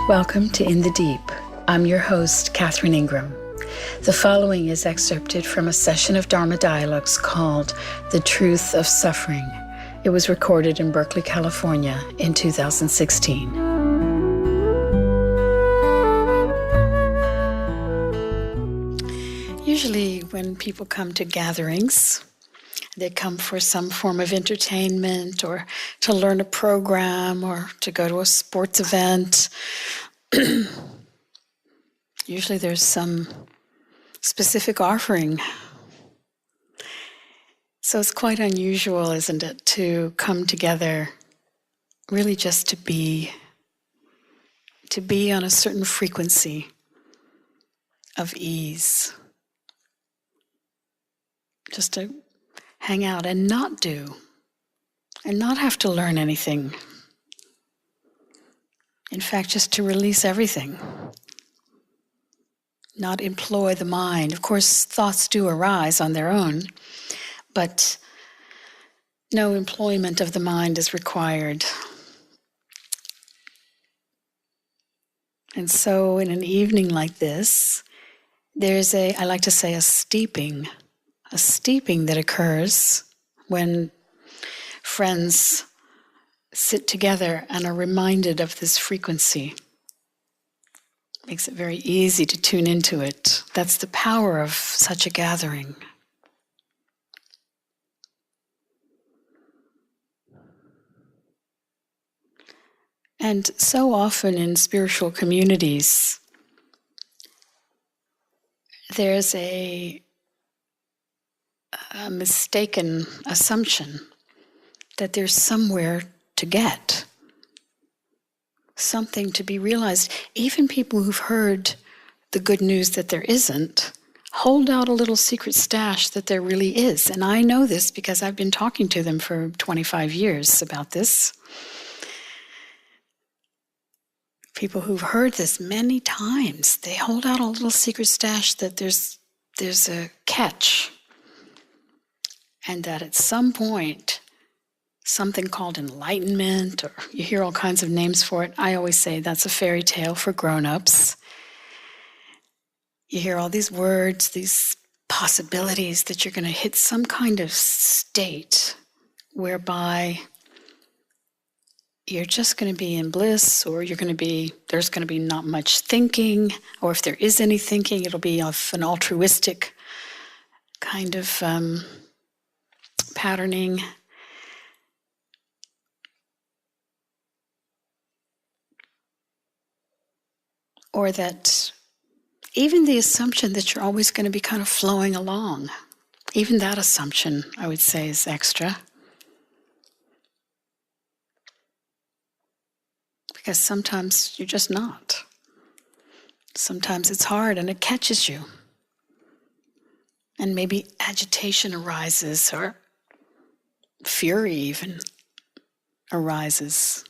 Welcome to In the Deep. I'm your host, Catherine Ingram. The following is excerpted from a session of Dharma Dialogues called The Truth of Suffering. It was recorded in Berkeley, California in 2016. Usually when people come to gatherings, they come for some form of entertainment or to learn a program or to go to a sports event. Usually there's some specific offering. So it's quite unusual, isn't it, to come together really just to be on a certain frequency of ease. Just to hang out and not do, and not have to learn anything. In fact, just to release everything. Not employ the mind. Of course, thoughts do arise on their own, but no employment of the mind is required. And so in an evening like this, there's I like to say a steeping that occurs when friends sit together and are reminded of this frequency. Makes it very easy to tune into it. That's the power of such a gathering. And so often in spiritual communities, there's a mistaken assumption that there's somewhere to get, something to be realized. Even people who've heard the good news that there isn't hold out a little secret stash that there really is. And I know this because I've been talking to them for 25 years about this. People who've heard this many times, they hold out a little secret stash that there's a catch. And that at some point, something called enlightenment, or you hear all kinds of names for it. I always say that's a fairy tale for grown-ups. You hear all these words, these possibilities that you're going to hit some kind of state whereby you're just going to be in bliss, or there's going to be not much thinking, or if there is any thinking, it'll be of an altruistic kind of patterning. Or that even the assumption that you're always going to be kind of flowing along, even that assumption, I would say, is extra. Because sometimes you're just not. Sometimes it's hard and it catches you. And maybe agitation arises, or fury even arises.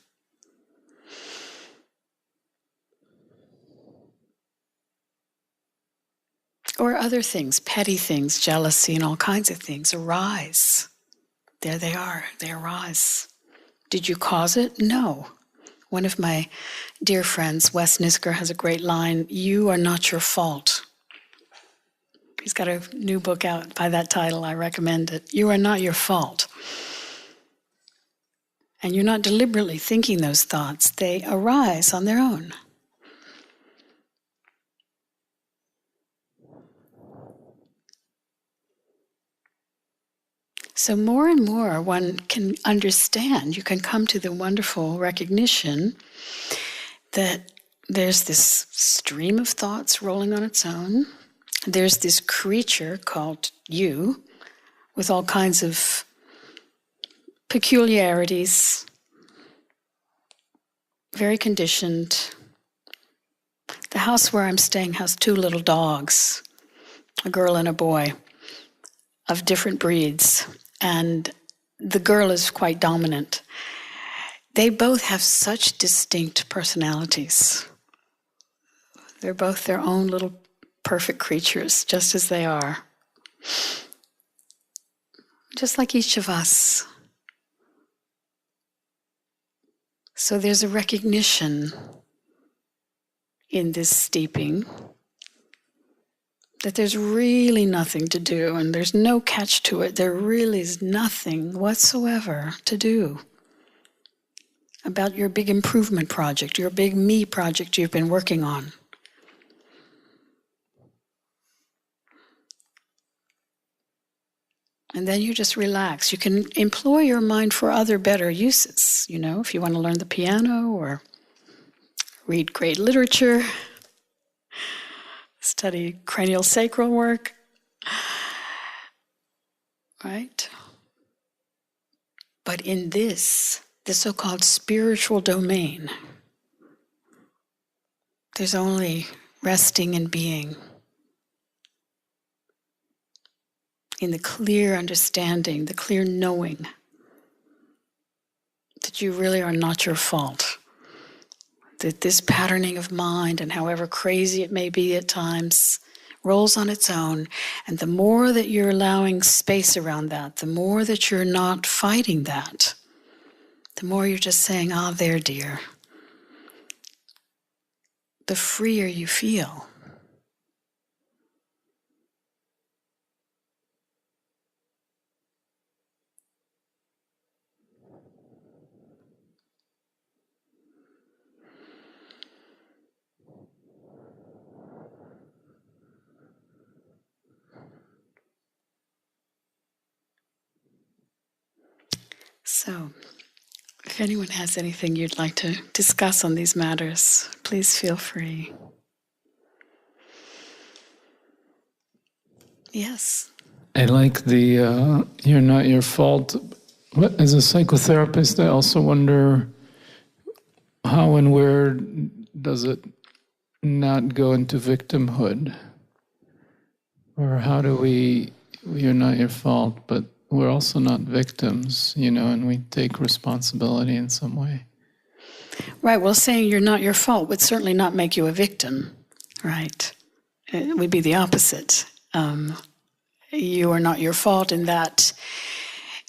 Or other things, petty things, jealousy and all kinds of things arise. There they are, they arise. Did you cause it? No. One of my dear friends, Wes Nisker, has a great line, "You are not your fault." He's got a new book out by that title. I recommend it. You are not your fault. And you're not deliberately thinking those thoughts. They arise on their own. So more and more one can understand, you can come to the wonderful recognition that there's this stream of thoughts rolling on its own. There's this creature called you with all kinds of peculiarities, very conditioned. The house where I'm staying has 2 little dogs, a girl and a boy, of different breeds. And the girl is quite dominant. They both have such distinct personalities. They're both their own little perfect creatures, just as they are. just like each of us. So there's a recognition in this steeping that there's really nothing to do, and there's no catch to it. There really is nothing whatsoever to do about your big improvement project, your big me project you've been working on. And then you just relax. You can employ your mind for other better uses, if you want to learn the piano or read great literature, study cranial sacral work, right? But in the so-called spiritual domain, there's only resting and being. In the clear understanding, the clear knowing that you really are not your fault. That this patterning of mind, and however crazy it may be at times, rolls on its own. And the more that you're allowing space around that, the more that you're not fighting that, the more you're just saying, there, dear, the freer you feel. So, if anyone has anything you'd like to discuss on these matters, please feel free. Yes? I like the you're not your fault. As a psychotherapist, I also wonder how and where does it not go into victimhood? Or how do you're not your fault, but we're also not victims, and we take responsibility in some way. Right, well, saying you're not your fault would certainly not make you a victim, right? It would be the opposite. You are not your fault in that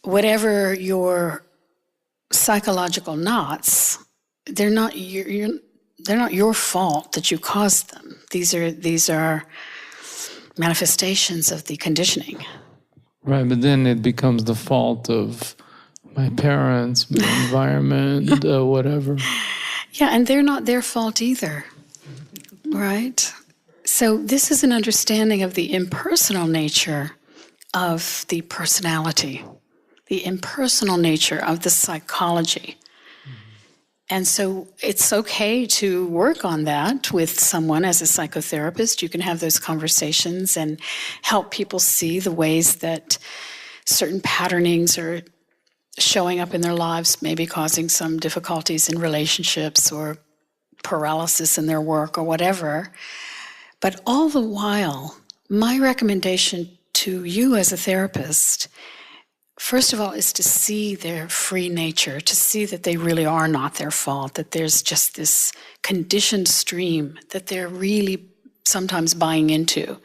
whatever your psychological knots, they're not your fault that you caused them. These are manifestations of the conditioning. Right, but then it becomes the fault of my parents, my environment, whatever. Yeah, and they're not their fault either, right? So this is an understanding of the impersonal nature of the personality, the impersonal nature of the psychology. And so it's okay to work on that with someone as a psychotherapist. You can have those conversations and help people see the ways that certain patternings are showing up in their lives, maybe causing some difficulties in relationships or paralysis in their work or whatever. But all the while, my recommendation to you as a therapist, first of all, is to see their free nature, to see that they really are not their fault, that there's just this conditioned stream that they're really sometimes buying into.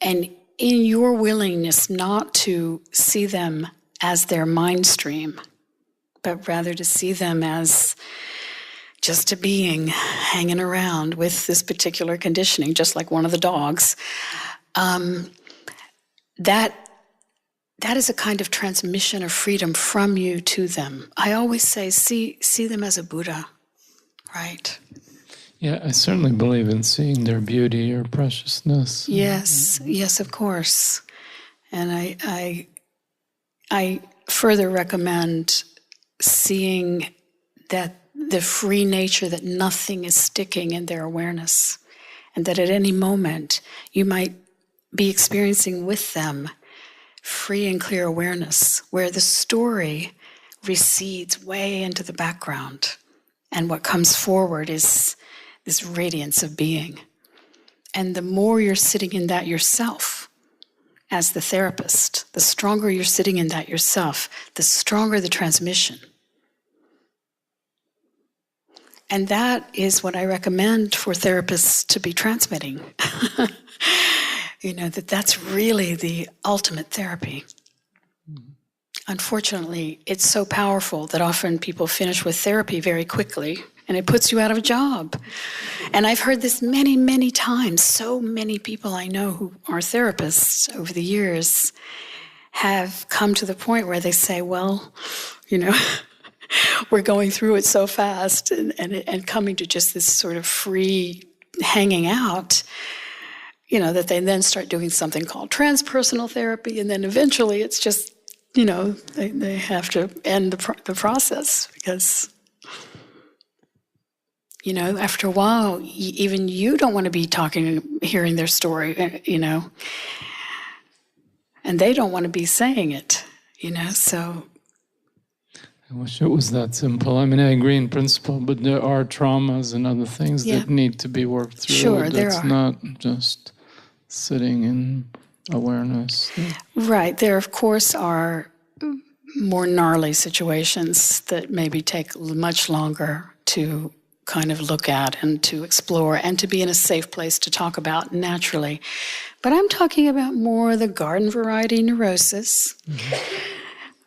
And in your willingness not to see them as their mind stream, but rather to see them as just a being hanging around with this particular conditioning, just like one of the dogs, that is a kind of transmission of freedom from you to them. I always say, see them as a Buddha, right? Yeah, I certainly believe in seeing their beauty or preciousness. Yes, of course. And I further recommend seeing that the free nature, that nothing is sticking in their awareness, and that at any moment you might be experiencing with them free and clear awareness, where the story recedes way into the background, and what comes forward is this radiance of being. And the more you're sitting in that yourself, as the therapist, the stronger you're sitting in that yourself, the stronger the transmission. And that is what I recommend for therapists to be transmitting. That's really the ultimate therapy. Unfortunately, it's so powerful that often people finish with therapy very quickly, and it puts you out of a job. And I've heard this many, many times. So many people I know who are therapists over the years have come to the point where they say, well, we're going through it so fast, and coming to just this sort of free hanging out, that they then start doing something called transpersonal therapy, and then eventually it's just, they have to end the process because, after a while, even you don't want to be hearing their story, and they don't want to be saying it, so. I wish it was that simple. I mean, I agree in principle, but there are traumas and other things that need to be worked through. Sure, there are. That's not just sitting in awareness. Right. There, of course, are more gnarly situations that maybe take much longer to kind of look at and to explore and to be in a safe place to talk about naturally. But I'm talking about more the garden variety neurosis,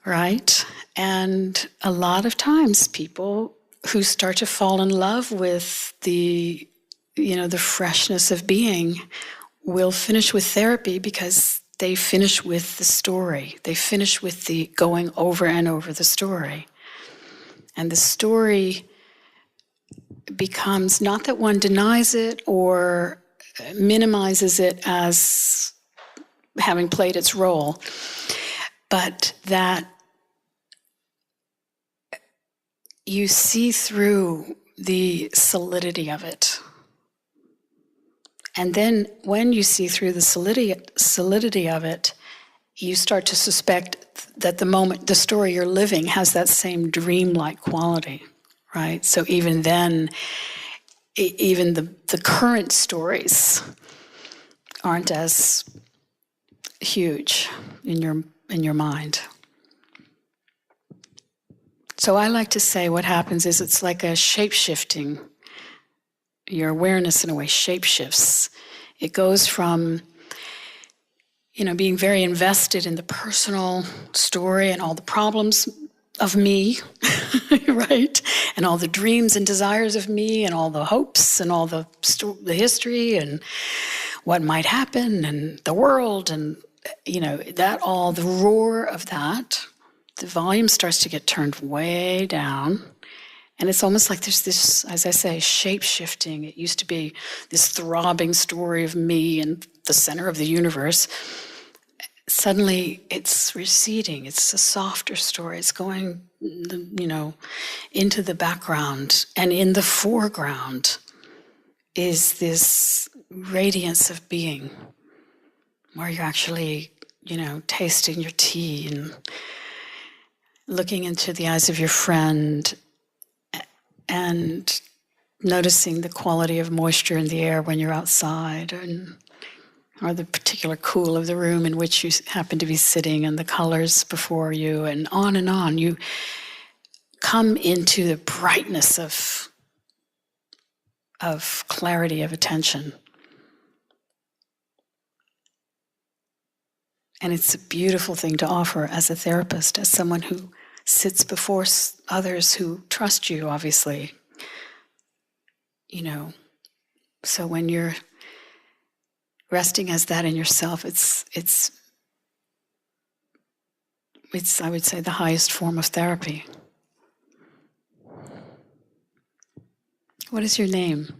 right? And a lot of times people who start to fall in love with the freshness of being will finish with therapy because they finish with the story. They finish with the going over and over the story. And the story becomes not that one denies it or minimizes it as having played its role, but that you see through the solidity of it. And then when you see through the solidity of it, you start to suspect that the story you're living has that same dreamlike quality, right? So even then, even the current stories aren't as huge in your mind. So I like to say what happens is it's like a shape-shifting. Your awareness, in a way, shape-shifts. It goes from, being very invested in the personal story and all the problems of me, right? And all the dreams and desires of me and all the hopes and all the history and what might happen and the world and, that all, the roar of that, the volume starts to get turned way down. And it's almost like there's this, as I say, shape-shifting. It used to be this throbbing story of me in the center of the universe. Suddenly, it's receding. It's a softer story. It's going, into the background. And in the foreground is this radiance of being, where you're actually, tasting your tea and looking into the eyes of your friend and noticing the quality of moisture in the air when you're outside, or the particular cool of the room in which you happen to be sitting, and the colors before you, and on and on. You come into the brightness of clarity of attention. And it's a beautiful thing to offer as a therapist, as someone who sits before others who trust you, obviously. So when you're resting as that in yourself, it's I would say the highest form of therapy. What is your name?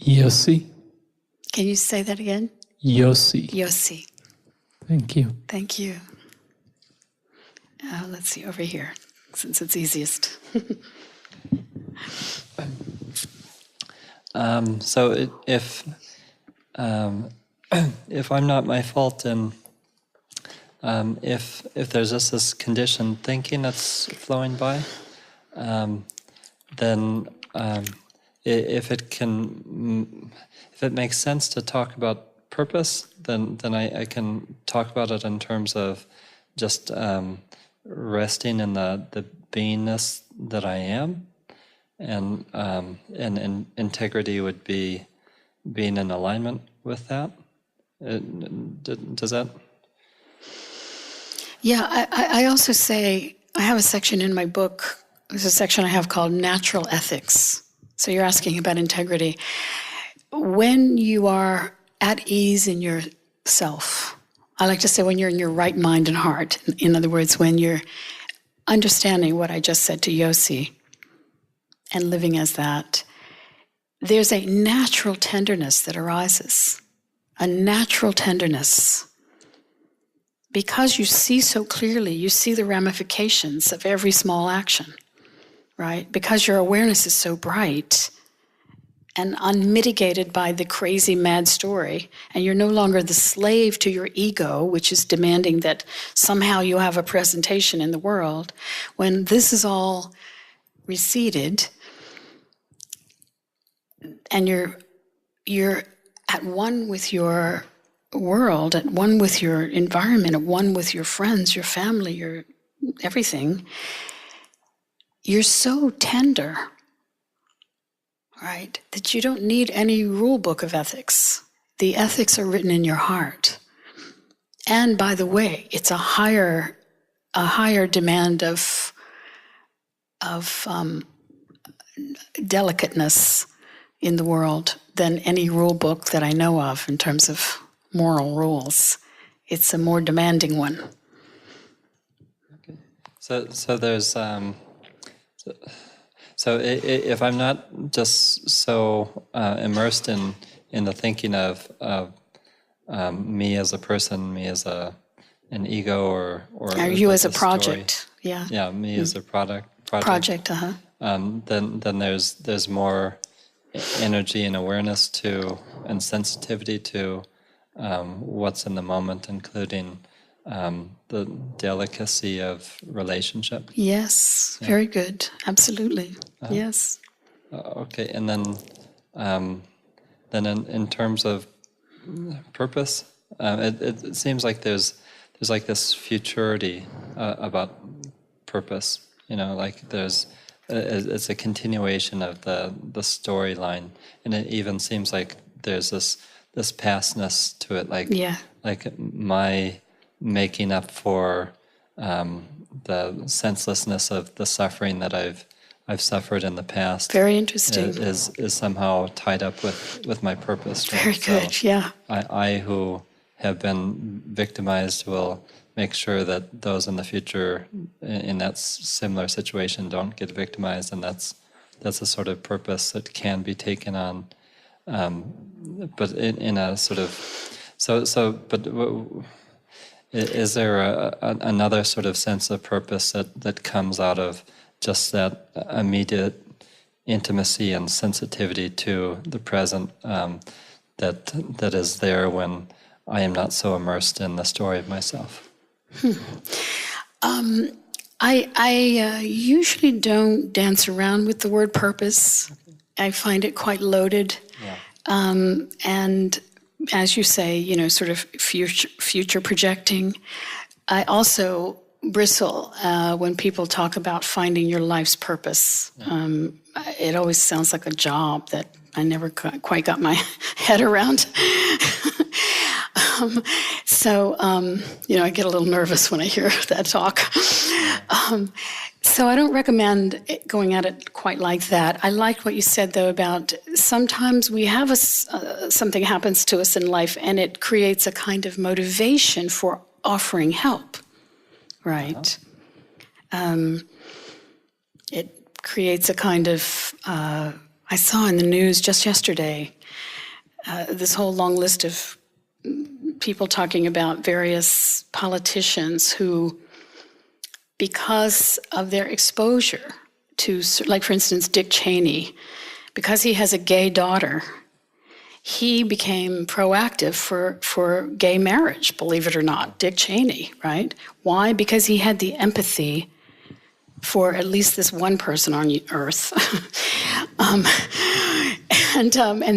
Yossi. Can you say that again? Yossi. Yossi. Thank you. Thank you. Let's see, over here, since it's easiest. So if I'm not my fault, and if there's just this conditioned thinking that's flowing by, then if it makes sense to talk about purpose, then I can talk about it in terms of just resting in the beingness that I am. And integrity would be being in alignment with that. Does that? Yeah, I also say, I have a section in my book, there's a section I have called Natural Ethics. So you're asking about integrity. When you are at ease in yourself, I like to say when you're in your right mind and heart, in other words, when you're understanding what I just said to Yossi and living as that, there's a natural tenderness that arises, a natural tenderness. Because you see so clearly, you see the ramifications of every small action, right? Because your awareness is so bright and unmitigated by the crazy, mad story, and you're no longer the slave to your ego, which is demanding that somehow you have a presentation in the world. When this is all receded, and you're at one with your world, at one with your environment, at one with your friends, your family, your everything, you're so tender, right, that you don't need any rule book of ethics. The ethics are written in your heart. And by the way, it's a higher demand of delicateness in the world than any rule book that I know of in terms of moral rules. It's a more demanding one. Okay. So there's if I'm not just so immersed in the thinking of me as a person, me as an ego, or you as a story, project, yeah, me as a project. Then there's more energy and awareness to and sensitivity to what's in the moment, including the delicacy of relationship. Yes, yeah. Very good. Absolutely. Yes. Okay, and then in terms of purpose, it seems like there's like this futurity about purpose. Like it's a continuation of the storyline, and it even seems like there's this pastness to it, like my making up for the senselessness of the suffering that I've suffered in the past. Very interesting. Is somehow tied up with my purpose. Right? Very good. So yeah. I who have been victimized will make sure that those in the future in that similar situation don't get victimized, and that's a sort of purpose that can be taken on, but in a sort of But is there another sort of sense of purpose that comes out of just that immediate intimacy and sensitivity to the present that is there when I am not so immersed in the story of myself? I usually don't dance around with the word purpose. I find it quite loaded. Yeah. And as you say, sort of future projecting. I also bristle when people talk about finding your life's purpose. Yeah. It always sounds like a job that I never quite got my head around. I get a little nervous when I hear that talk. So I don't recommend going at it quite like that. I liked what you said, though, about sometimes we have something happens to us in life, and it creates a kind of motivation for offering help, right? It creates a kind of, I saw in the news just yesterday, this whole long list of people talking about various politicians who, because of their exposure to, like for instance, Dick Cheney, because he has a gay daughter, he became proactive for gay marriage, believe it or not, Dick Cheney, right? Why? Because he had the empathy for at least this one person on Earth. And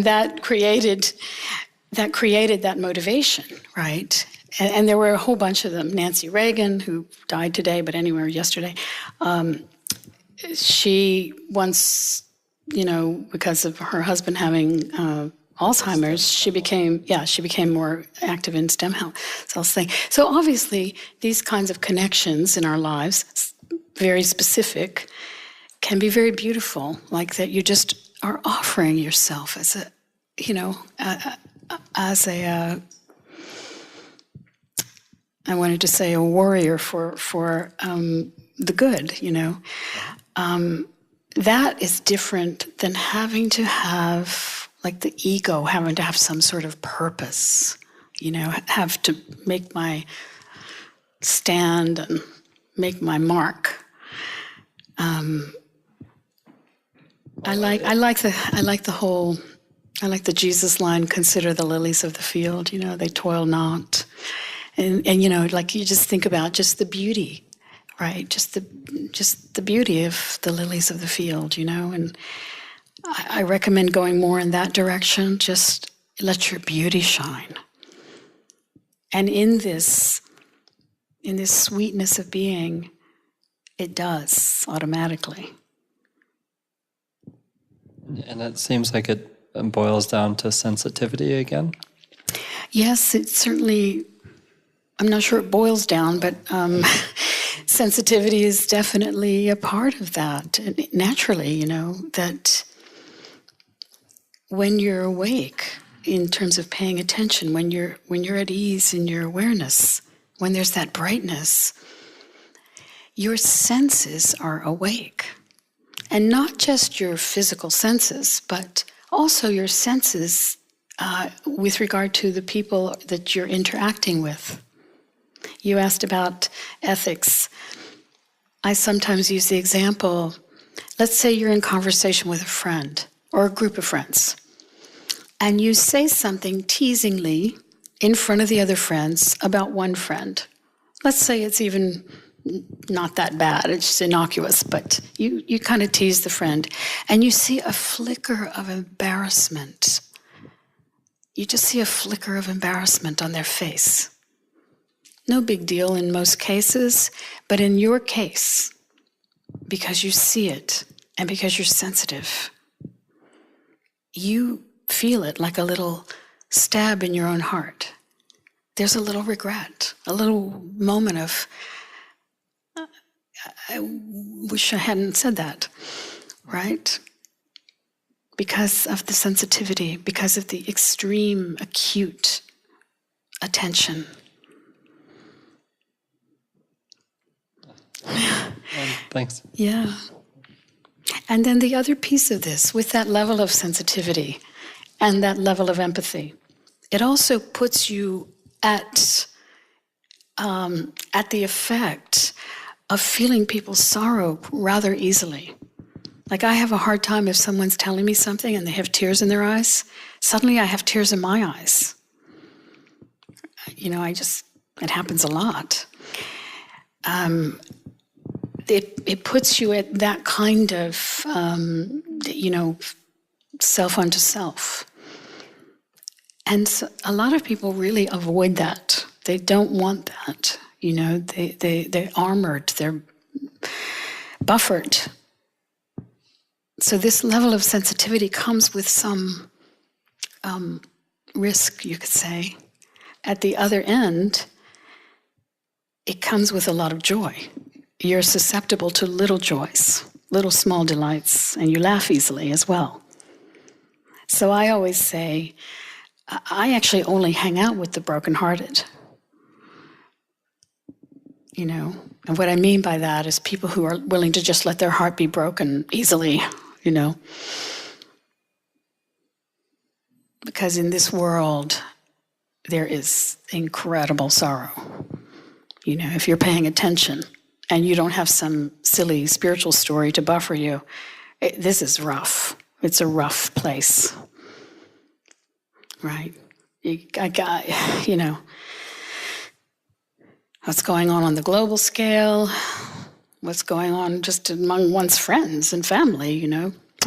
that created that motivation, right? And there were a whole bunch of them. Nancy Reagan, who died today, but anyway, yesterday, she once, because of her husband having Alzheimer's, she became more active in stem cell thing. So obviously, these kinds of connections in our lives, very specific, can be very beautiful. Like that, you just are offering yourself as a, I wanted to say a warrior for the good. That is different than having to have, like the ego, having to have some sort of purpose, have to make my stand and make my mark. I like the Jesus line, consider the lilies of the field, they toil not. And like you just think about just the beauty, right? Just the beauty of the lilies of the field, and I recommend going more in that direction. Just let your beauty shine. And in this sweetness of being, it does automatically. And it seems like it boils down to sensitivity again. Yes, it certainly, I'm not sure it boils down, but sensitivity is definitely a part of that. And naturally, that when you're awake, in terms of paying attention, when you're at ease in your awareness, when there's that brightness, your senses are awake. And not just your physical senses, but also your senses with regard to the people that you're interacting with. You asked about ethics. I sometimes use the example, let's say you're in conversation with a friend or a group of friends, and you say something teasingly in front of the other friends about one friend. Let's say it's even not that bad, it's just innocuous, but you kind of tease the friend, and you see a flicker of embarrassment. You just see a flicker of embarrassment on their face. No big deal in most cases, but in your case, because you see it and because you're sensitive, you feel it like a little stab in your own heart. There's a little regret, a little moment of, I wish I hadn't said that, right? Because of the sensitivity, because of the extreme, acute attention. Thanks. Yeah. And then the other piece of this, with that level of sensitivity and that level of empathy, it also puts you at the effect of feeling people's sorrow rather easily. Like I have a hard time if someone's telling me something and they have tears in their eyes. Suddenly I have tears in my eyes. It happens a lot. It puts you at that kind of, self unto self. And so a lot of people really avoid that. They don't want that. They're armored, they're buffered. So this level of sensitivity comes with some risk, you could say. At the other end, it comes with a lot of joy. You're susceptible to little joys, little small delights, and you laugh easily as well. So I always say, I actually only hang out with the brokenhearted. And what I mean by that is people who are willing to just let their heart be broken easily, Because in this world, there is incredible sorrow. If you're paying attention and you don't have some silly spiritual story to buffer you, this is rough. It's a rough place, right? What's going on the global scale, what's going on just among one's friends and family,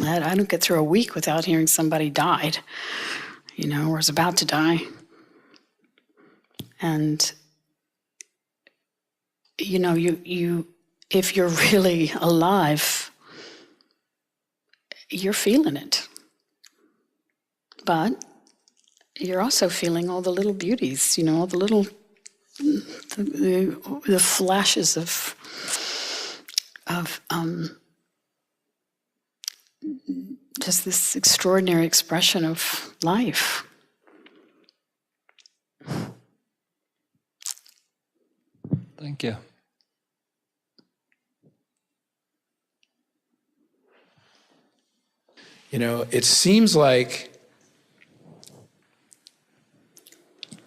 I don't get through a week without hearing somebody died, or is about to die. And, you if you're really alive, you're feeling it. But you're also feeling all the little beauties, all the little, the flashes of just this extraordinary expression of life. Thank you. It seems like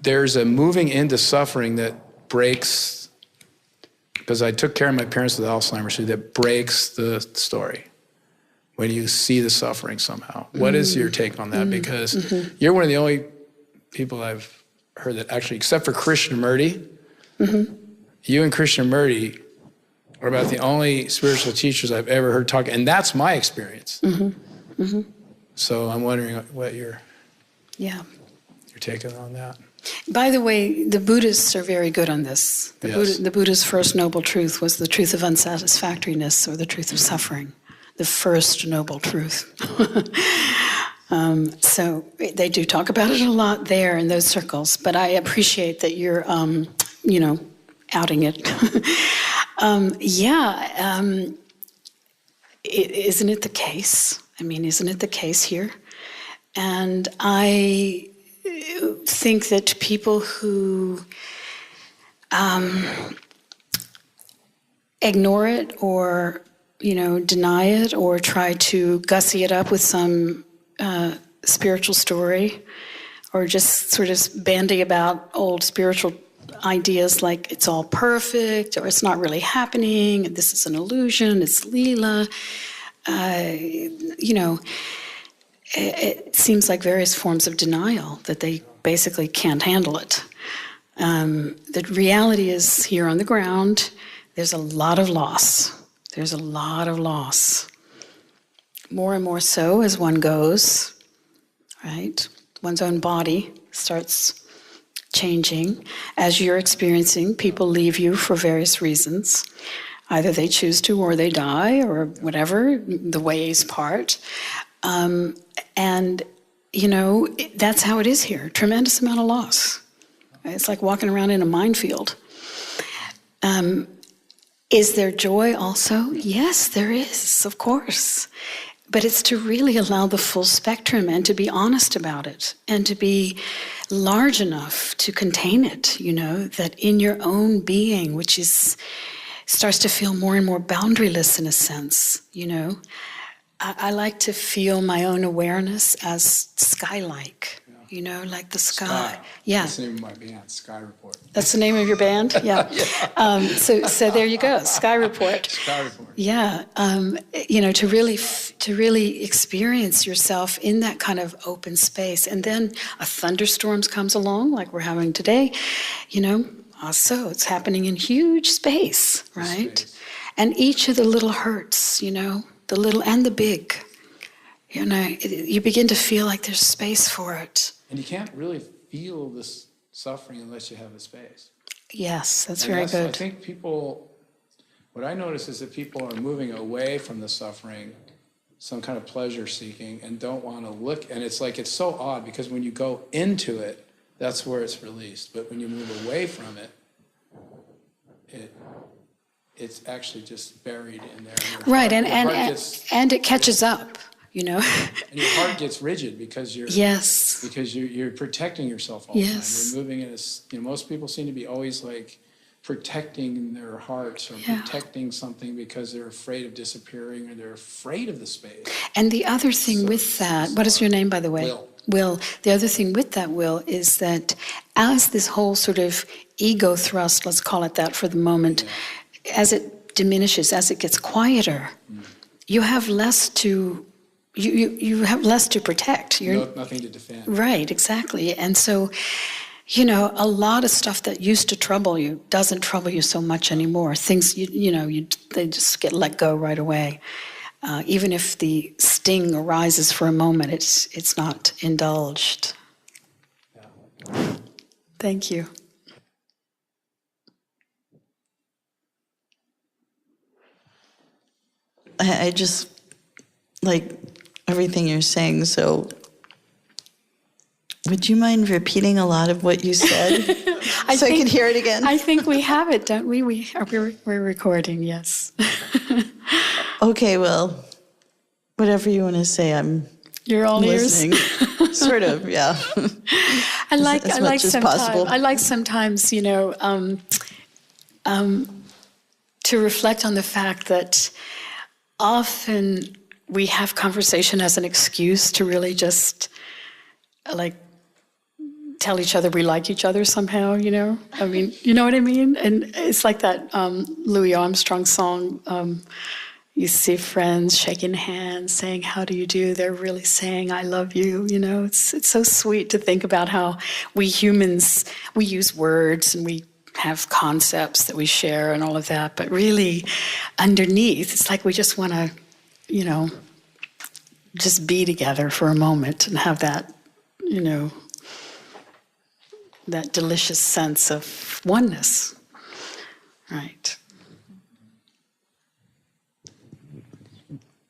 there's a moving into suffering that breaks, because I took care of my parents with Alzheimer's, that breaks the story when you see the suffering somehow. What is your take on that? Because you're one of the only people I've heard that actually, except for Krishnamurti, you and Krishnamurti are about the only spiritual teachers I've ever heard talk, and that's my experience. So I'm wondering what your take is on that. By the way, the Buddhists are very good on this. Yes. The Buddha's first noble truth was the truth of unsatisfactoriness, or the truth of suffering. The first noble truth. So they do talk about it a lot there in those circles, but I appreciate that you're, outing it. Isn't it the case? Isn't it the case here? And I think that people who ignore it or deny it or try to gussy it up with some spiritual story, or just sort of bandy about old spiritual ideas like it's all perfect or it's not really happening, this is an illusion, it's Leela. It seems like various forms of denial, that they basically can't handle it. The reality is here on the ground, there's a lot of loss. There's a lot of loss. More and more so as one goes, right? One's own body starts changing. As you're experiencing, people leave you for various reasons. Either they choose to or they die or whatever, the ways part. That's how it is here. Tremendous amount of loss. It's like walking around in a minefield. Is there joy also? Yes, there is, of course. But it's to really allow the full spectrum and to be honest about it and to be large enough to contain it, that in your own being, which starts to feel more and more boundaryless in a sense, I like to feel my own awareness as sky-like, like the sky. Yeah. That's the name of my band, Sky Report. That's the name of your band? Yeah. So there you go, Sky Report. Sky Report. Yeah. To really experience yourself in that kind of open space. And then a thunderstorm comes along, like we're having today, also it's happening in huge space, right? And each of the little hurts, the little and the big, you begin to feel like there's space for it. And you can't really feel this suffering unless you have the space. Yes, that's very good. I think what I notice is that people are moving away from the suffering, some kind of pleasure seeking, and don't want to look. And it's like, it's so odd because when you go into it, that's where it's released. But when you move away from it, it's actually just buried in there. Right, and it catches up, And your heart gets rigid because you're protecting yourself all the time. You're moving in most people seem to be always like protecting their hearts or protecting something because they're afraid of disappearing or they're afraid of the space. And the other thing with that, what is your name, by the way? Will. The other thing with that, Will, is that as this whole sort of ego thrust, let's call it that for the moment, as it diminishes, as it gets quieter, you have less to you have less to protect. Nothing to defend. Right, exactly. And so, a lot of stuff that used to trouble you doesn't trouble you so much anymore. Things they just get let go right away. Even if the sting arises for a moment, it's not indulged. Yeah. Thank you. I just like everything you're saying. So Would you mind repeating a lot of what you said I could hear it again? I think we have it, don't we? We're recording, yes. Okay, well, whatever you want to say, You're all listening. ears. Sort of, yeah. I like as much as possible. I like sometimes, to reflect on the fact that often we have conversation as an excuse to really just tell each other we like each other somehow, I mean, you know what I mean? And it's like that Louis Armstrong song, you see friends shaking hands, saying, how do you do? They're really saying, I love you, It's so sweet to think about how we humans, we use words and we have concepts that we share and all of that, but really underneath, it's like we just want to, just be together for a moment and have that, that delicious sense of oneness, right?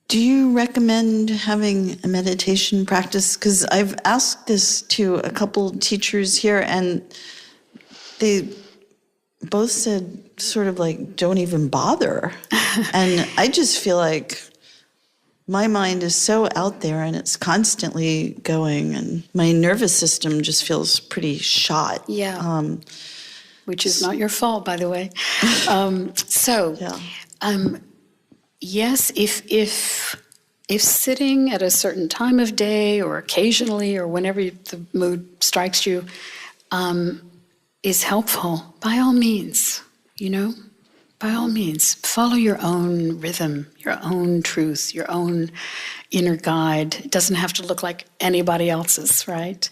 Do you recommend having a meditation practice? Because I've asked this to a couple teachers here, and they both said sort of like, don't even bother. And I just feel like my mind is so out there and it's constantly going, and my nervous system just feels pretty shot. Yeah. Which is not your fault, by the way. Yes, if sitting at a certain time of day or occasionally or whenever the mood strikes you is helpful, by all means, by all means, follow your own rhythm, your own truth, your own inner guide. It doesn't have to look like anybody else's, right?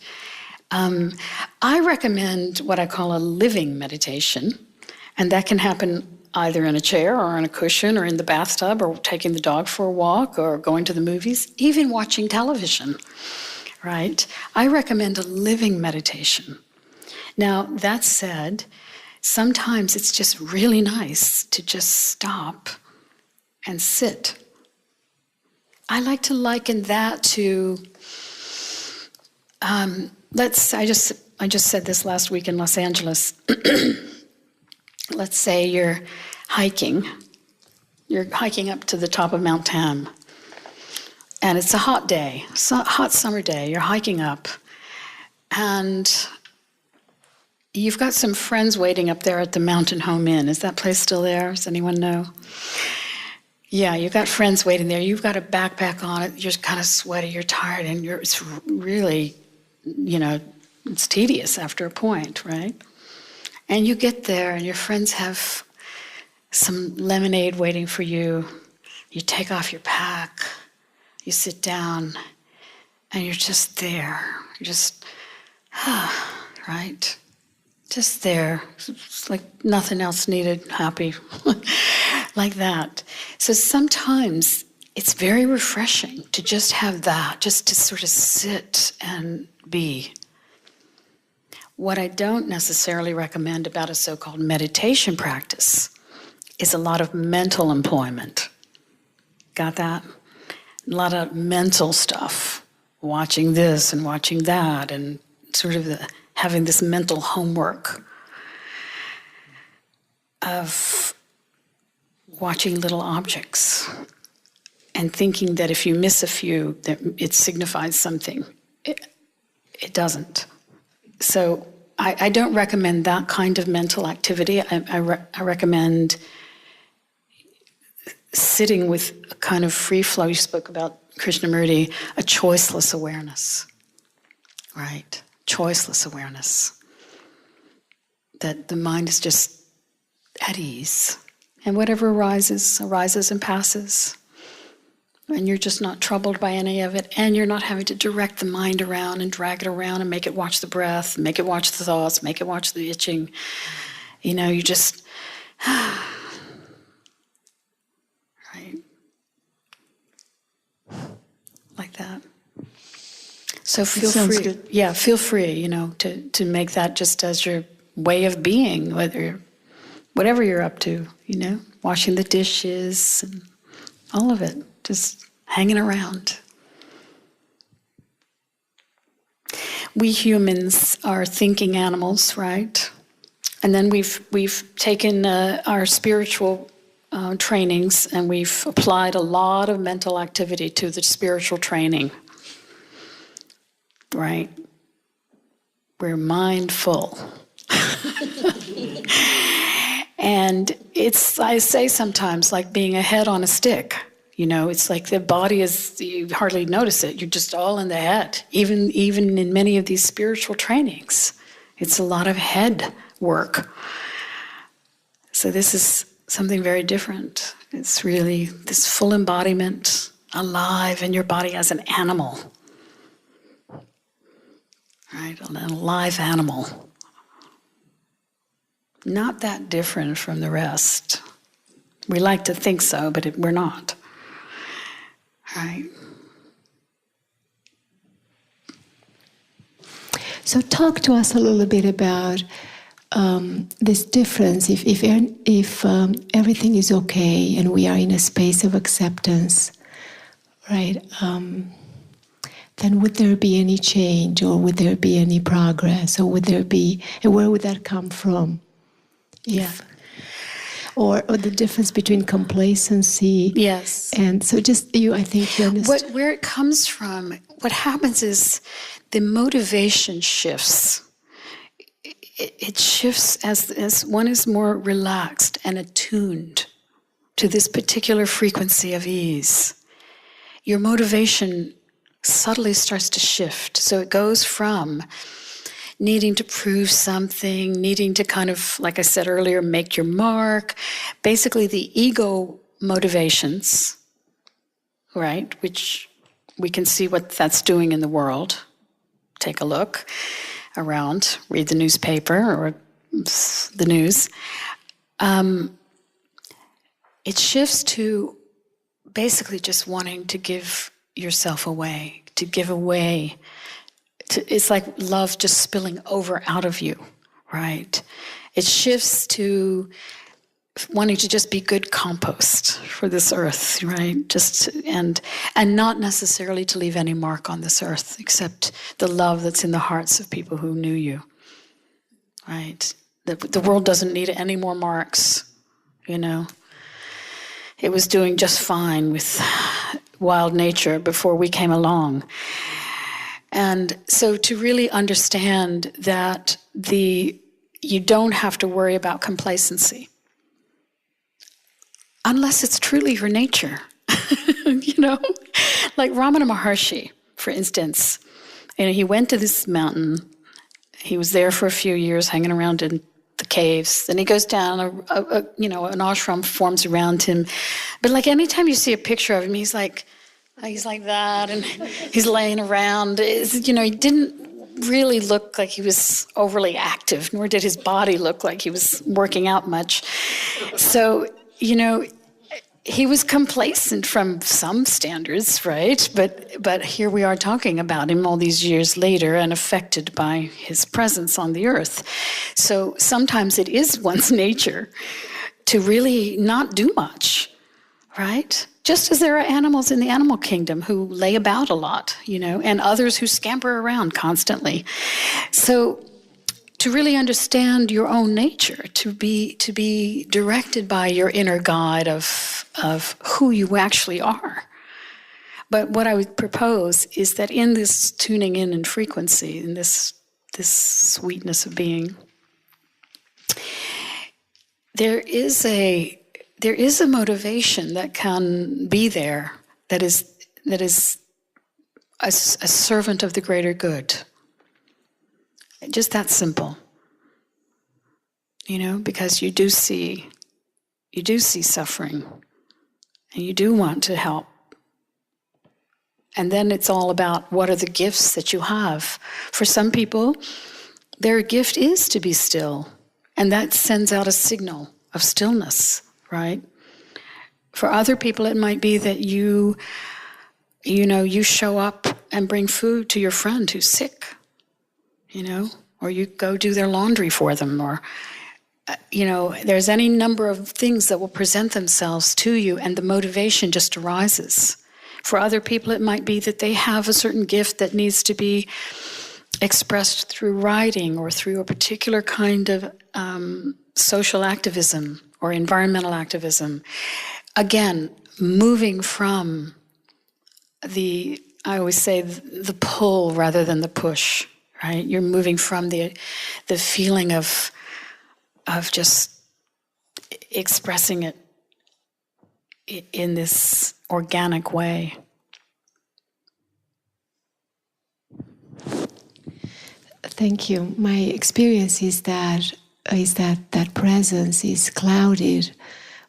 I recommend what I call a living meditation, and that can happen either in a chair or on a cushion or in the bathtub or taking the dog for a walk or going to the movies, even watching television, right? I recommend a living meditation. Now, that said, sometimes it's just really nice to just stop and sit. I like to liken that to, I just said this last week in Los Angeles. Let's say you're hiking up to the top of Mount Tam, and it's a hot day, hot summer day, you're hiking up, and you've got some friends waiting up there at the Mountain Home Inn. Is that place still there? Does anyone know? Yeah, you've got friends waiting there. You've got a backpack on it. You're kind of sweaty. You're tired, and it's really, it's tedious after a point, right? And you get there, and your friends have some lemonade waiting for you. You take off your pack. You sit down, and you're just there. You're just, right? Just there. It's like nothing else needed, happy. Like that. So sometimes it's very refreshing to just have that, just to sort of sit and be. What I don't necessarily recommend about a so-called meditation practice is a lot of mental employment. Got that? A lot of mental stuff, watching this and watching that, and sort of having this mental homework of watching little objects and thinking that if you miss a few, that it signifies something. It doesn't. So I don't recommend that kind of mental activity. I recommend sitting with a kind of free flow. You spoke about Krishnamurti, a choiceless awareness, right? Choiceless awareness. That the mind is just at ease. And whatever arises and passes. And you're just not troubled by any of it, and you're not having to direct the mind around and drag it around and make it watch the breath, make it watch the thoughts, make it watch the itching. You just, right? Like that. So feel free. Good. Yeah, feel free, to make that just as your way of being, whatever you're up to, washing the dishes and all of it. Just hanging around. we humans are thinking animals, right? And then we've taken our spiritual trainings and we've applied a lot of mental activity to the spiritual training, right? We're mindful. And it's, I say sometimes, like being a head on a stick. You know, it's like the body is, you hardly notice it. You're just all in the head. Even in many of these spiritual trainings, it's a lot of head work. So this is something very different. It's really this full embodiment, alive in your body as an animal. Right? An alive animal. Not that different from the rest. We like to think so, but we're not. Right? So talk to us a little bit about this difference. If everything is okay and we are in a space of acceptance, right? Then would there be any change, or would there be any progress, or would there be, and where would that come from? Or the difference between complacency. Yes. And so just I think you understand. Where it comes from, what happens is the motivation shifts. It shifts as one is more relaxed and attuned to this particular frequency of ease. Your motivation subtly starts to shift. So it goes from needing to prove something, needing to kind of, like I said earlier, make your mark. Basically the ego motivations, right, which we can see what that's doing in the world. Take a look around, read the newspaper or the news. It shifts to basically just wanting to give yourself away, to give away. It's like love just spilling over out of you, right? It shifts to wanting to just be good compost for this earth, right? Just and not necessarily to leave any mark on this earth, except the love that's in the hearts of people who knew you, right? The world doesn't need any more marks, you know. It was doing just fine with wild nature before we came along. And so to really understand that you don't have to worry about complacency unless it's truly your nature. You know, like Ramana Maharshi, for instance, he went to this mountain. He was there for a few years, hanging around in the caves. Then he goes down, an ashram forms around him. But like anytime you see a picture of him, he's like that, and he's laying around. He didn't really look like he was overly active, nor did his body look like he was working out much. So, he was complacent from some standards, right? But here we are talking about him all these years later and affected by his presence on the earth. So sometimes it is one's nature to really not do much, right? Just as there are animals in the animal kingdom who lay about a lot, and others who scamper around constantly. So to really understand your own nature, to be directed by your inner guide of who you actually are. But what I would propose is that in this tuning in frequency, in this sweetness of being, there is a motivation that can be there that is a servant of the greater good. Just that simple. Because you do see suffering, and you do want to help. And then it's all about what are the gifts that you have. For some people, their gift is to be still, and that sends out a signal of stillness, right? For other people, it might be that you show up and bring food to your friend who's sick, or you go do their laundry for them, or, there's any number of things that will present themselves to you, and the motivation just arises. For other people, it might be that they have a certain gift that needs to be expressed through writing or through a particular kind of social activism or environmental activism. Again, moving from I always say, the pull rather than the push, right? You're moving from the feeling of just expressing it in this organic way. Thank you. My experience is that presence is clouded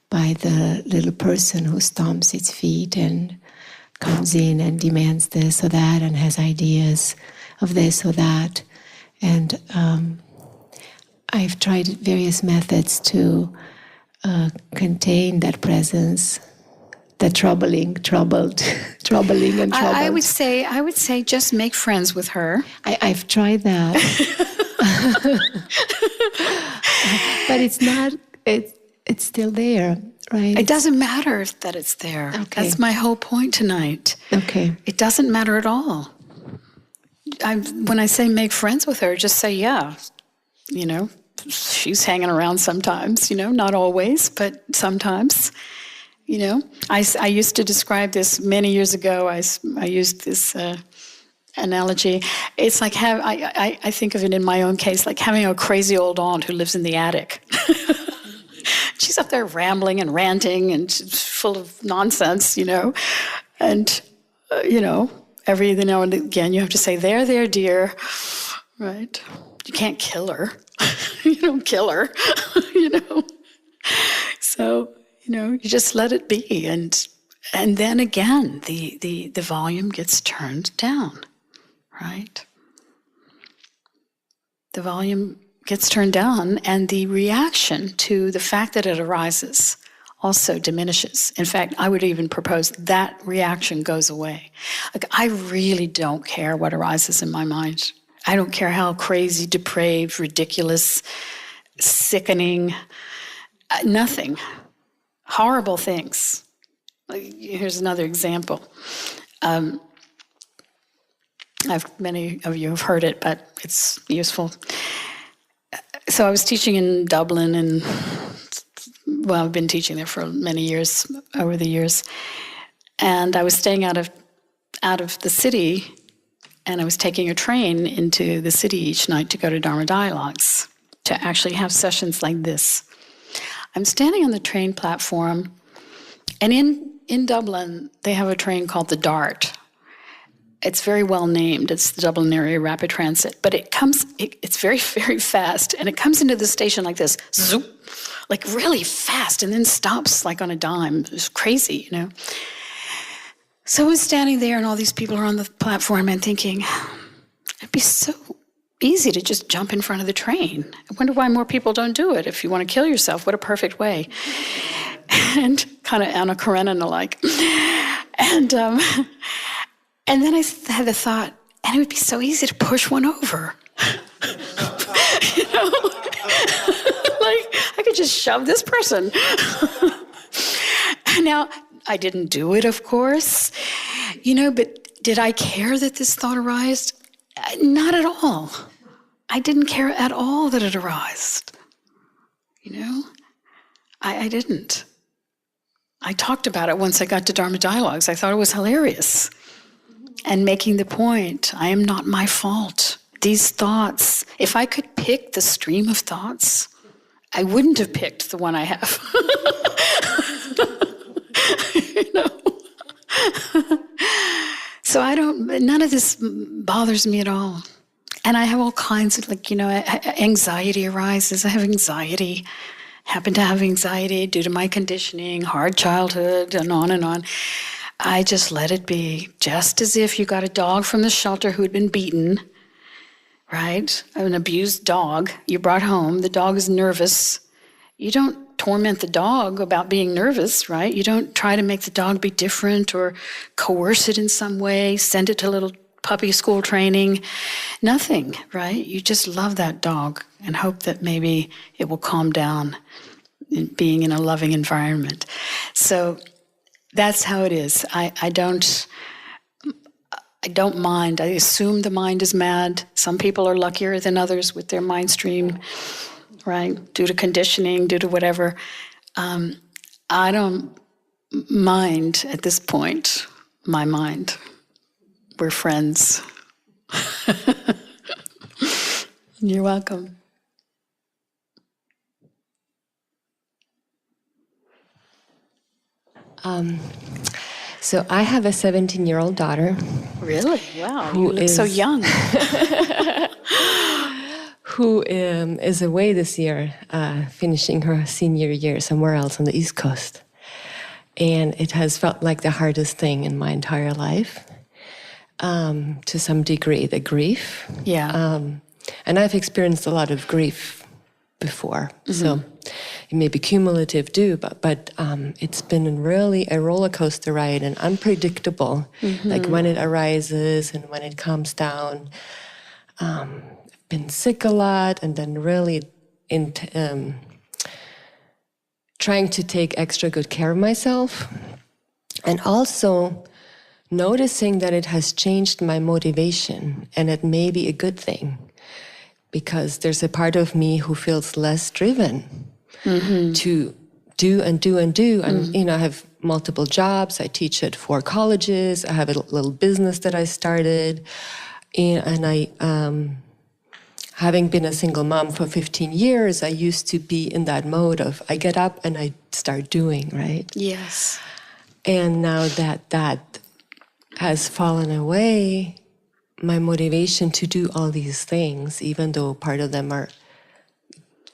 by the little person who stomps its feet and comes in and demands this or that and has ideas of this or that. And I've tried various methods to contain that presence, the troubling and troubled. I would say just make friends with her. I've tried that. But it's not, it's still there, right? It doesn't matter that it's there. Okay. That's my whole point tonight. Okay. It doesn't matter at all. When I say make friends with her, just say, yeah, she's hanging around sometimes, not always, but sometimes, I used to describe this many years ago. I used this analogy. It's like I think of it in my own case, like having a crazy old aunt who lives in the attic. She's up there rambling and ranting and full of nonsense, and, every now and again you have to say, there, dear, right? You can't kill her. You don't kill her, So, you just let it be. And then again, the volume gets turned down, right? The volume gets turned down, and the reaction to the fact that it arises also diminishes. In fact, I would even propose that reaction goes away. Like, I really don't care what arises in my mind. I don't care how crazy, depraved, ridiculous, sickening, nothing. Horrible things. Here's another example. Many of you have heard it, but it's useful. So I was teaching in Dublin, and I've been teaching there for many years, over the years. And I was staying out of the city, and I was taking a train into the city each night to go to Dharma Dialogues, to actually have sessions like this. I'm standing on the train platform, and in Dublin, they have a train called the DART. It's very well named. It's the Dublin Area Rapid Transit. But it's very, very fast, and it comes into the station like this, zoop, like really fast, and then stops like on a dime. It's crazy, So I was standing there, and all these people are on the platform, and thinking, it'd be so easy to just jump in front of the train. I wonder why more people don't do it. If you want to kill yourself, what a perfect way. And kind of Anna Karenina-like. And then I had the thought, and it would be so easy to push one over. Like, I could just shove this person. Now, I didn't do it, of course, but did I care that this thought arose? Not at all. I didn't care at all that it arose. I didn't. I talked about it once I got to Dharma Dialogues. I thought it was hilarious. And making the point, I am not my fault. These thoughts, if I could pick the stream of thoughts, I wouldn't have picked the one I have. So none of this bothers me at all. And I have all kinds of, anxiety arises. I have anxiety, happen to have anxiety due to my conditioning, hard childhood, and on and on. I just let it be, just as if you got a dog from the shelter who had been beaten, right? An abused dog you brought home. The dog is nervous. You don't torment the dog about being nervous, right? You don't try to make the dog be different or coerce it in some way, send it to little puppy school training. Nothing, right? You just love that dog and hope that maybe it will calm down in being in a loving environment. So that's how it is. I don't mind. I assume the mind is mad. Some people are luckier than others with their mind stream, right? Due to conditioning, due to whatever. I don't mind at this point, my mind. We're friends. You're welcome. So I have a 17-year-old daughter. Really? Wow. Who You look so is- young. Who is away this year, finishing her senior year somewhere else on the East Coast. And it has felt like the hardest thing in my entire life, to some degree, the grief. Yeah. And I've experienced a lot of grief before, so it may be cumulative too, but it's been really a roller coaster ride and unpredictable, like when it arises and when it calms down. I've been sick a lot, and then really trying to take extra good care of myself, and also noticing that it has changed my motivation, and it may be a good thing, because there's a part of me who feels less driven to do and do and do. And, I have multiple jobs. I teach at 4 colleges. I have a little business that I started. And I, having been a single mom for 15 years, I used to be in that mode of I get up and I start doing, right? Yes. And now that has fallen away, my motivation to do all these things, even though part of them are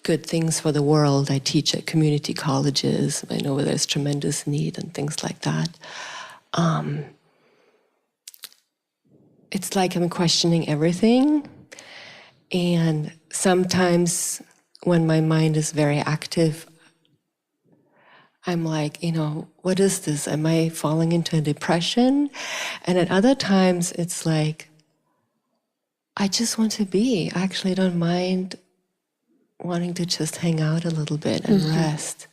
good things for the world. I teach at community colleges. I know there's tremendous need and things like that. It's like I'm questioning everything. And sometimes when my mind is very active, I'm like, what is this? Am I falling into a depression? And at other times, it's like, I just want to be. I actually don't mind wanting to just hang out a little bit and rest.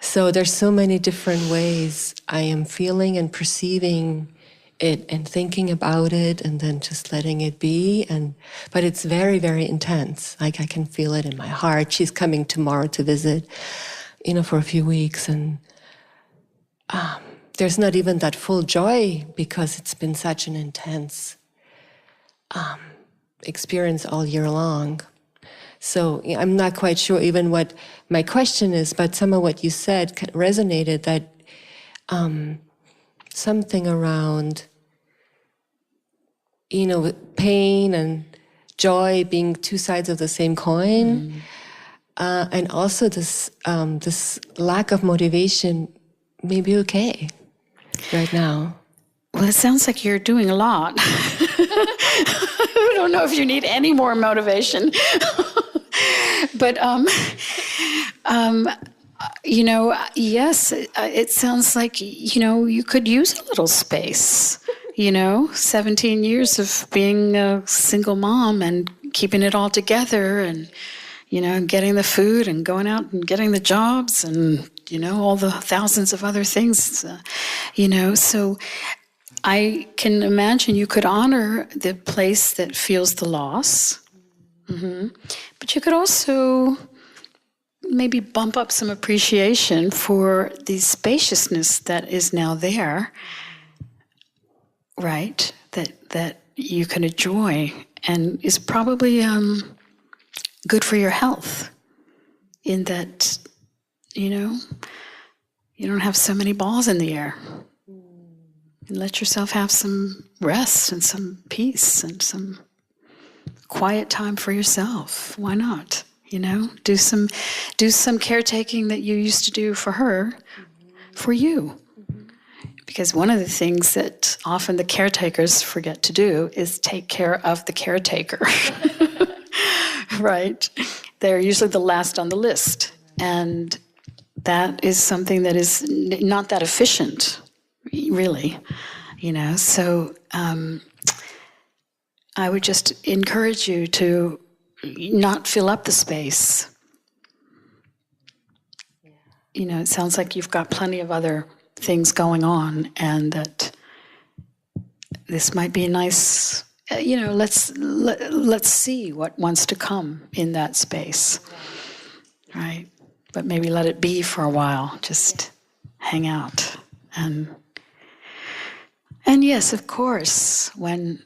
So there's so many different ways I am feeling and perceiving it and thinking about it and then just letting it be. But it's very, very intense. Like I can feel it in my heart. She's coming tomorrow to visit, for a few weeks. And there's not even that full joy because it's been such an intense experience all year long. So I'm not quite sure even what my question is, but some of what you said resonated, that something around, pain and joy being two sides of the same coin, and also this lack of motivation may be okay right now. Well, it sounds like you're doing a lot. I don't know if you need any more motivation. But, yes, it sounds like, you could use a little space, 17 years of being a single mom and keeping it all together and, getting the food and going out and getting the jobs and, all the thousands of other things, so I can imagine you could honor the place that feels the loss. But you could also maybe bump up some appreciation for the spaciousness that is now there, right? That you can enjoy and is probably good for your health, in that, you don't have so many balls in the air. And let yourself have some rest and some peace and some quiet time for yourself. Why not? Do some caretaking that you used to do for her, for you. Because one of the things that often the caretakers forget to do is take care of the caretaker. Right? They're usually the last on the list. And that is something that is not that efficient, really. So I would just encourage you to not fill up the space. It sounds like you've got plenty of other things going on, and that this might be a nice, let's see what wants to come in that space, right? But maybe let it be for a while, just hang out. And yes, of course, when,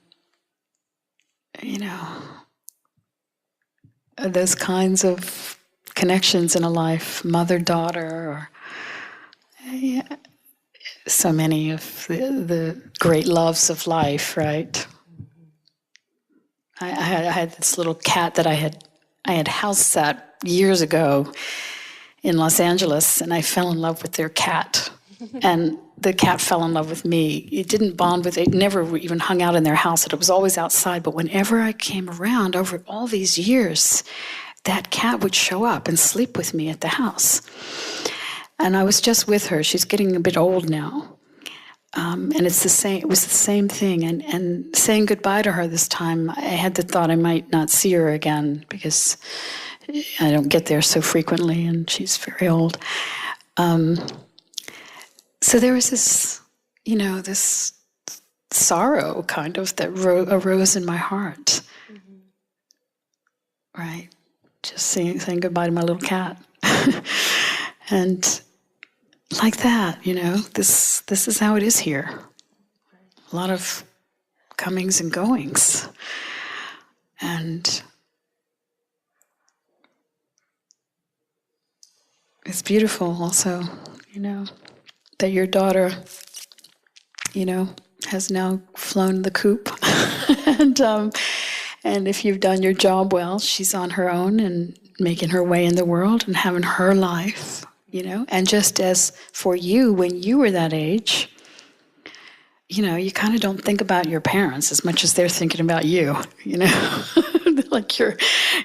those kinds of connections in a life, mother-daughter, or so many of the great loves of life, right? I had this little cat that I had house sat years ago in Los Angeles, and I fell in love with their cat. And the cat fell in love with me. It didn't bond with it, never even hung out in their house. It was always outside. But whenever I came around over all these years, that cat would show up and sleep with me at the house. And I was just with her. She's getting a bit old now. And it was the same thing. And saying goodbye to her this time, I had the thought I might not see her again because I don't get there so frequently, and she's very old. So there was this, this sorrow kind of that arose in my heart. Mm-hmm. Right? Just saying goodbye to my little cat. And like that, this is how it is here. A lot of comings and goings. And it's beautiful also, that your daughter, has now flown the coop. And if you've done your job well, she's on her own and making her way in the world and having her life, And just as for you, when you were that age, you kind of don't think about your parents as much as they're thinking about you, Like you're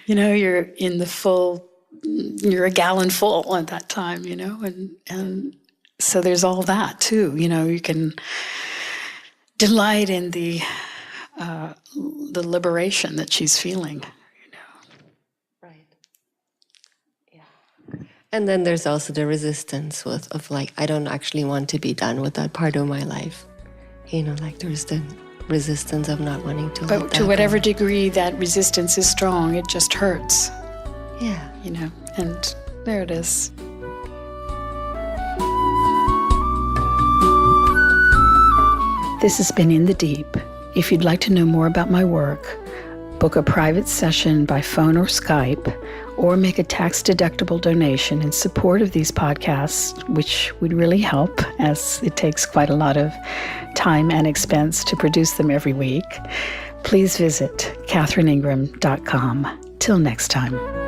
in the full, you're a gallon full at that time, and so there's all that too, you can delight in the liberation that she's feeling, Right. Yeah. And then there's also the resistance of like, I don't actually want to be done with that part of my life. Like there's the resistance of not wanting to. But to whatever degree that resistance is strong, it just hurts. Yeah. And there it is. This has been In the Deep. If you'd like to know more about my work, book a private session by phone or Skype, or make a tax-deductible donation in support of these podcasts, which would really help, as it takes quite a lot of time and expense to produce them every week, please visit catherineingram.com. Till next time.